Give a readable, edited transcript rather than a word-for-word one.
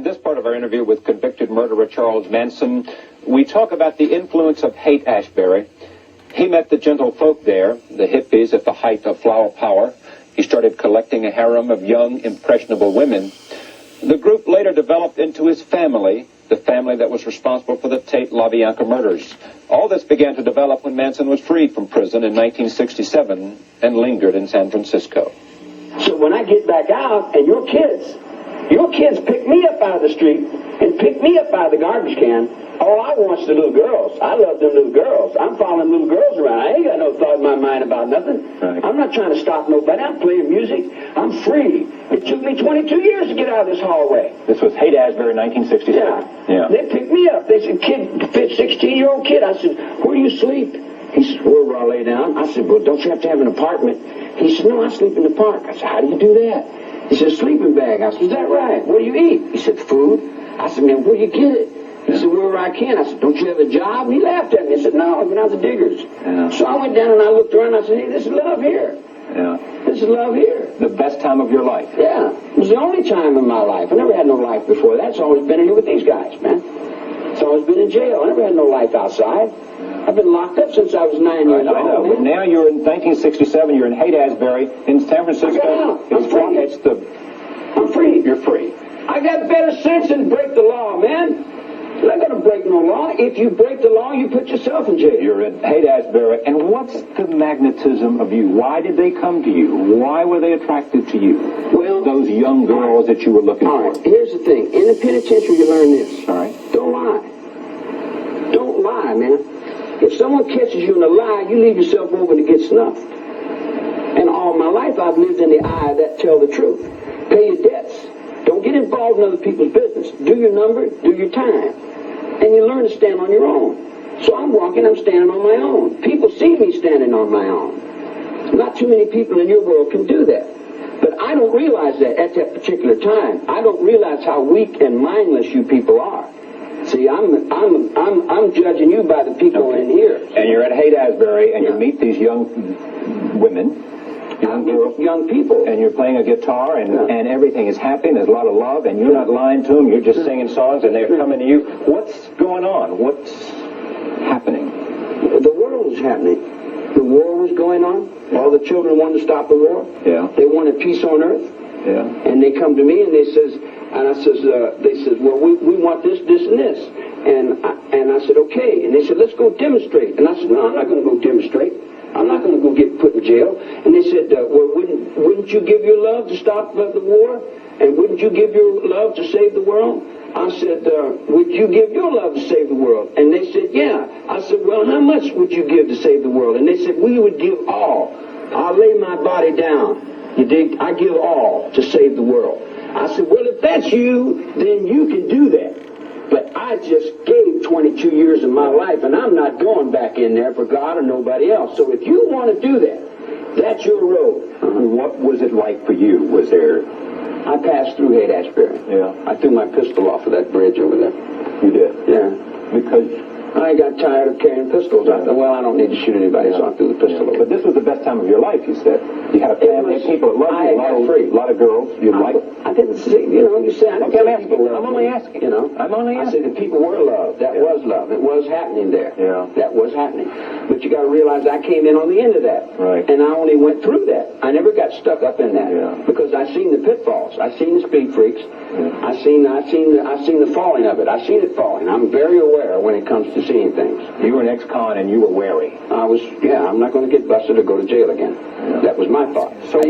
In this part of our interview with convicted murderer Charles Manson, we talk about the influence of Haight, Ashbury. He met the gentle folk there, the hippies, at the height of flower power. He started collecting a harem of young, impressionable women. The group later developed into his family, the family that was responsible for the Tate LaBianca murders. All this began to develop when Manson was freed from prison in 1967 and lingered in San Francisco. So when I get back out, and your kids pick me up out of the street and pick me up out of the garbage can, all I want is the little girls. I love them little girls. I'm following little girls around. I ain't got no thought in my mind about nothing. Right. I'm not trying to stop nobody. I'm playing music. I'm free. It took me 22 years to get out of this hallway. This was Haight, Ashbury, 1967. Yeah. They picked me up. They said, kid, 16-year-old kid. I said, where do you sleep? He said, where I lay down? I said, well, don't you have to have an apartment? He said, no, I sleep in the park. I said, how do you do that? He said, sleeping bag. I said, is that right? What do you eat? He said, food. I said, man, where do you get it? He said, wherever I can. I said, don't you have a job? He laughed at me. He said, no, I've been out the diggers. Yeah. So I went down and I looked around and I said, hey, this is love here. Yeah. This is love here. The best time of your life. Yeah. It was the only time in my life. I never had no life before that. It's always been in here with these guys, man. It's always been in jail. I never had no life outside. I've been locked up since I was 9 years old. I know, but now you're in 1967, you're in Haight, Ashbury, in San Francisco. I'm free. I'm free. You're free. I got better sense than break the law, man. I'm not going to break no law. If you break the law, you put yourself in jail. You're in Haight, Ashbury, and what's the magnetism of you? Why did they come to you? Why were they attracted to you? Well, those young girls that you were looking for. All right, here's the thing. In the penitentiary, you learn this. All right. Don't lie. Don't lie, man. If someone catches you in a lie, you leave yourself open to get snuffed. And all my life, I've lived in the eye that tell the truth. Pay your debts. Don't get involved in other people's business. Do your number, do your time. And you learn to stand on your own. So I'm walking, I'm standing on my own. People see me standing on my own. Not too many people in your world can do that. But I don't realize that at that particular time. I don't realize how weak and mindless you people are. See, I'm judging you by the people in here. And you're at Haight, Ashbury, and you meet these young women. Young people. And you're playing a guitar, and everything is happy, and there's a lot of love, and you're not lying to them, you're just singing songs, and they're coming to you. What's going on? What's happening? The world was happening. The war was going on. Yeah. All the children wanted to stop the war. Yeah. They wanted peace on earth. Yeah. And they come to me, and they says, well, we want this, this, and this. And I said, okay. And they said, let's go demonstrate. And I said, no, I'm not going to go demonstrate. I'm not going to go get put in jail. And they said, well, wouldn't you give your love to stop the war? And wouldn't you give your love to save the world? I said, would you give your love to save the world? And they said, yeah. I said, well, how much would you give to save the world? And they said, we would give all. I'll lay my body down. You dig? I give all to save the world. I said, well, if that's you, then you can do that. But I just gave 22 years of my life, and I'm not going back in there for God or nobody else. So if you want to do that, that's your road. What was it like for you? Was there... I passed through Haight, Ashbury. Yeah. I threw my pistol off of that bridge over there. You did? Yeah. Because... I got tired of carrying pistols. I thought, well, I don't need to shoot anybody, so I threw the pistol over. But this was the best time of your life, you said. You had a family of people that loved you, a lot of girls you liked. I didn't see, you say, I didn't say people loved I'm only asking. I'm only asking. I said that people were loved. That was love. It was happening there. Yeah. That was happening. But you got to realize I came in on the end of that. Right. And I only went through that. I never got stuck up in that. Yeah. Because I seen the pitfalls. I seen the speed freaks. Yeah. I seen the falling of it. I seen it falling. I'm very aware when it comes to seeing things. You were an ex-con and you were wary. I'm not going to get busted or go to jail again. Yeah. That was my thought. So